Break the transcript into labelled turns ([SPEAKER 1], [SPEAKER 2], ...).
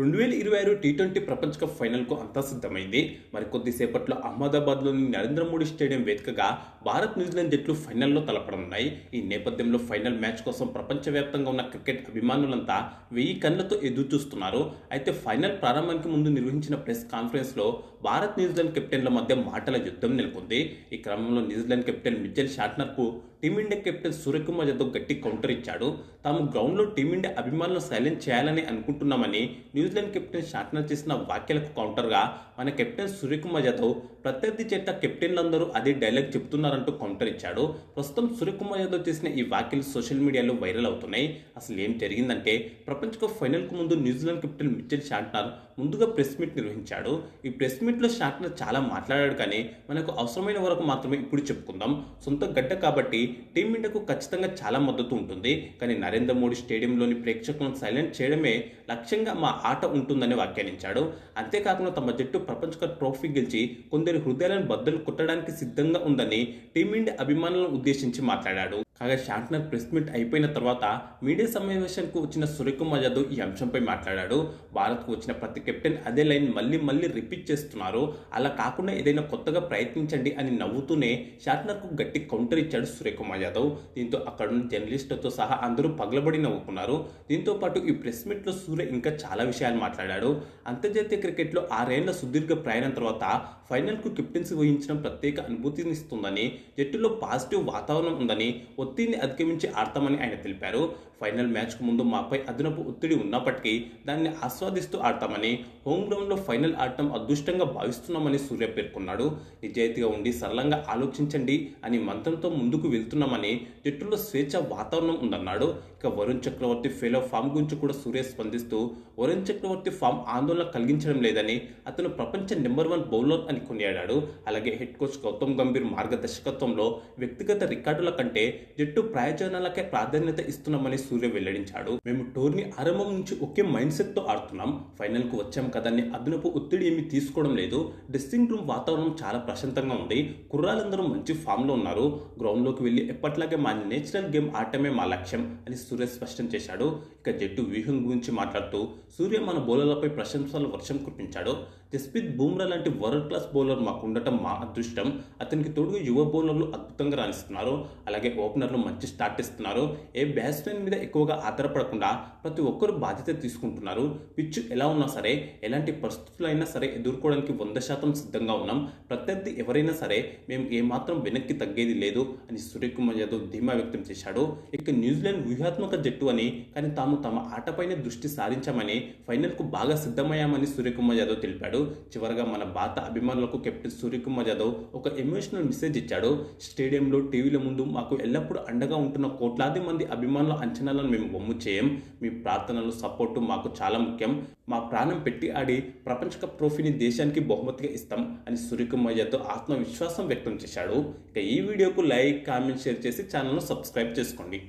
[SPEAKER 1] 2026 T20 ప్రపంచ cup ఫైనల్కు అంతా సిద్ధమైంది. మరి కొద్దిసేపట్లో అహ్మదాబాద్లోని నరేంద్ర మోడీ స్టేడియం వేదికగా భారత్ న్యూజిలాండ్ జట్లు ఫైనల్లో తలపడనున్నాయి. ఈ నేపథ్యంలో ఫైనల్ మ్యాచ్ కోసం ప్రపంచవ్యాప్తంగా ఉన్న క్రికెట్ అభిమానులంతా 1000 కళ్లతో ఎదురుచూస్తున్నారు. అయితే ఫైనల్ ప్రారంభానికి ముందు నిర్వహించిన ప్రెస్ కాన్ఫరెన్స్లో భారత్ న్యూజిలాండ్ కెప్టెన్ల మధ్య మాటల యుద్ధం నెలకొంది. ఈ క్రమంలో న్యూజిలాండ్ కెప్టెన్ మిచెల్ షార్ట్నర్కు టీమిండియా కెప్టెన్ సూర్యకుమార్ యాదవ్ గట్టి కౌంటర్ ఇచ్చాడు. తాము గ్రౌండ్లో టీమిండియా అభిమానులను సైలెంట్ చేయాలని అనుకుంటున్నామని న్యూజిలాండ్ కెప్టెన్ షార్ట్నర్ చేసిన వ్యాఖ్యలకు కౌంటర్గా మన కెప్టెన్ సూర్యకుమార్ యాదవ్ ప్రత్యర్థి జట్ల కెప్టెన్లందరూ అదే డైలాగ్ చెప్తున్నారంటూ కౌంటర్ ఇచ్చాడు. ప్రస్తుతం సూర్యకుమార్ యాదవ్ చేసిన ఈ వ్యాఖ్యలు సోషల్ మీడియాలో వైరల్ అవుతున్నాయి. అసలు ఏం జరిగిందంటే, ప్రపంచ కప్ ఫైనల్కు ముందు న్యూజిలాండ్ కెప్టెన్ మిచెల్ షార్ట్నర్ ముందుగా ప్రెస్ మీట్ నిర్వహించాడు. ఈ ప్రెస్ మీట్లో షార్ట్నర్ చాలా మాట్లాడాడు, కానీ మనకు అవసరమైన వరకు మాత్రమే ఇప్పుడు చెప్పుకుందాం. సొంత గడ్డ కాబట్టి టీమిండియాకు ఖచ్చితంగా చాలా మద్దతు ఉంటుంది, కానీ నరేంద్ర మోడీ స్టేడియంలోని ప్రేక్షకులను సైలెంట్ చేయడమే లక్ష్యంగా మా ఆట ఉంటుందని వ్యాఖ్యానించాడు. అంతేకాకుండా తమ జట్టు ప్రపంచ కప్ ట్రోఫీ గెలిచి కొందరి హృదయాలను బద్దలు కొట్టడానికి సిద్ధంగా ఉందని టీమిండియా అభిమానులను ఉద్దేశించి మాట్లాడాడు. కాగా షార్ట్నర్ ప్రెస్ మీట్ అయిపోయిన తర్వాత మీడియా సమావేశానికి వచ్చిన సూర్యకుమార్ యాదవ్ ఈ అంశంపై మాట్లాడాడు. భారత్కు వచ్చిన ప్రతి కెప్టెన్ అదే లైన్ మళ్ళీ రిపీట్ చేస్తున్నారు, అలా కాకుండా ఏదైనా కొత్తగా ప్రయత్నించండి అని నవ్వుతూనే షార్ట్నర్కు గట్టి కౌంటర్ ఇచ్చాడు సూర్యకుమార్ యాదవ్. దీంతో అక్కడున్న జర్నలిస్టులతో సహా అందరూ పగలబడి నవ్వుకున్నారు. దీంతో పాటు ఈ ప్రెస్ మీట్లో సూర్య ఇంకా చాలా విషయాలు మాట్లాడాడు. అంతర్జాతీయ క్రికెట్లో 6 ఏళ్ల సుదీర్ఘ ప్రయాణం తర్వాత ఫైనల్కు కెప్టెన్సీ వహించడం ప్రత్యేక అనుభూతినిస్తుందని, జట్టులో పాజిటివ్ వాతావరణం ఉందని, ఒత్తిడిని అధిగమించి ఆడతామని ఆయన తెలిపారు. ఫైనల్ మ్యాచ్కు ముందు మాపై అదనపు ఒత్తిడి ఉన్నప్పటికీ దాన్ని ఆస్వాదిస్తూ ఆడతామని, హోమ్ గ్రౌండ్లో ఫైనల్ ఆడటం అదృష్టంగా భావిస్తున్నామని సూర్య పేర్కొన్నాడు. నిజాయితీగా ఉండి సరళంగా ఆలోచించండి అని మంత్రంతో ముందుకు వెళ్తున్నామని, జట్టులో స్వేచ్ఛ వాతావరణం ఉందన్నాడు. ఇక వరుణ్ చక్రవర్తి ఫెయిల్ ఫామ్ గురించి కూడా సూర్య స్పందిస్తూ, వరుణ్ చక్రవర్తి ఫామ్ ఆందోళన కలిగించడం లేదని, అతను ప్రపంచ నెంబర్ 1 బౌలర్ అని కొనియాడాడు. అలాగే హెడ్ కోచ్ గౌతమ్ గంభీర్ మార్గదర్శకత్వంలో వ్యక్తిగత రికార్డుల కంటే జట్టు ప్రయోజనాలకే ప్రాధాన్యత ఇస్తున్నామని సూర్య వెల్లడించాడు. మేము టోర్నీ ఆరంభం నుంచి ఒకే మైండ్ సెట్ తో ఆడుతున్నాం, ఫైనల్ కు వచ్చాం కదని అదనపు ఒత్తిడి ఏమీ తీసుకోవడం లేదు. డ్రెస్సింగ్ రూమ్ వాతావరణం చాలా ప్రశాంతంగా ఉంది, కుర్రాళ్ళందరూ మంచి ఫామ్ లో ఉన్నారు, గ్రౌండ్ లోకి వెళ్లి ఎప్పట్లాగే మా నేచురల్ గేమ్ ఆడటమే మా లక్ష్యం అని సూర్య స్పష్టం చేశాడు. ఇక జట్టు వ్యూహం గురించి మాట్లాడుతూ సూర్య మన బౌలర్లపై ప్రశంసల వర్షం కురిపించాడు. జస్ప్రీత్ బుమ్రా లాంటి వరల్డ్ క్లాస్ బౌలర్ మాకు ఉండటం మా అదృష్టం, అతనికి తోడుగా యువ బౌలర్లు అద్భుతంగా రాణిస్తున్నారు, అలాగే ఓపెనర్లు మంచి స్టార్ట్ ఇస్తున్నారు. ఏ బ్యాట్స్మెన్ మీద ఎక్కువగా ఆధారపడకుండా ప్రతి ఒక్కరు బాధ్యత తీసుకుంటున్నారు. పిచ్చు ఎలా ఉన్నా సరే, ఎలాంటి పరిస్థితులైనా సరే ఎదుర్కోవడానికి 100% సిద్ధంగా ఉన్నాం. ప్రత్యర్థి ఎవరైనా సరే మేము ఏమాత్రం వెనక్కి తగ్గేది లేదు అని సూర్యకుమార్ యాదవ్ ధీమా వ్యక్తం చేశాడు. ఇక న్యూజిలాండ్ వ్యూహాత్మక జట్టు అని, కానీ తాము తమ ఆటపైనే దృష్టి సారించామని, ఫైనల్కు బాగా సిద్ధమయ్యామని సూర్యకుమార్ యాదవ్ తెలిపాడు. చివరగా మన భారత అభిమానులకు కెప్టెన్ సూర్యకుమార్ యాదవ్ ఒక ఎమోషనల్ మెసేజ్ ఇచ్చాడు. స్టేడియంలో టీవీల ముందు మాకు ఎల్లప్పుడూ అండగా ఉంటున్న కోట్లాది మంది అభిమానుల అంచనాలను మేము వమ్ము చేయం. మీ ప్రార్థనలు, సపోర్టు మాకు చాలా ముఖ్యం. మా ప్రాణం పెట్టి ఆడి ప్రపంచ కప్ ట్రోఫీని దేశానికి బహుమతిగా ఇస్తాం అని సూర్యకుమార్ యాదవ్ ఆత్మవిశ్వాసం వ్యక్తం చేశాడు. ఇక ఈ వీడియోకు లైక్, కామెంట్, షేర్ చేసి ఛానల్ను సబ్స్క్రైబ్ చేసుకోండి.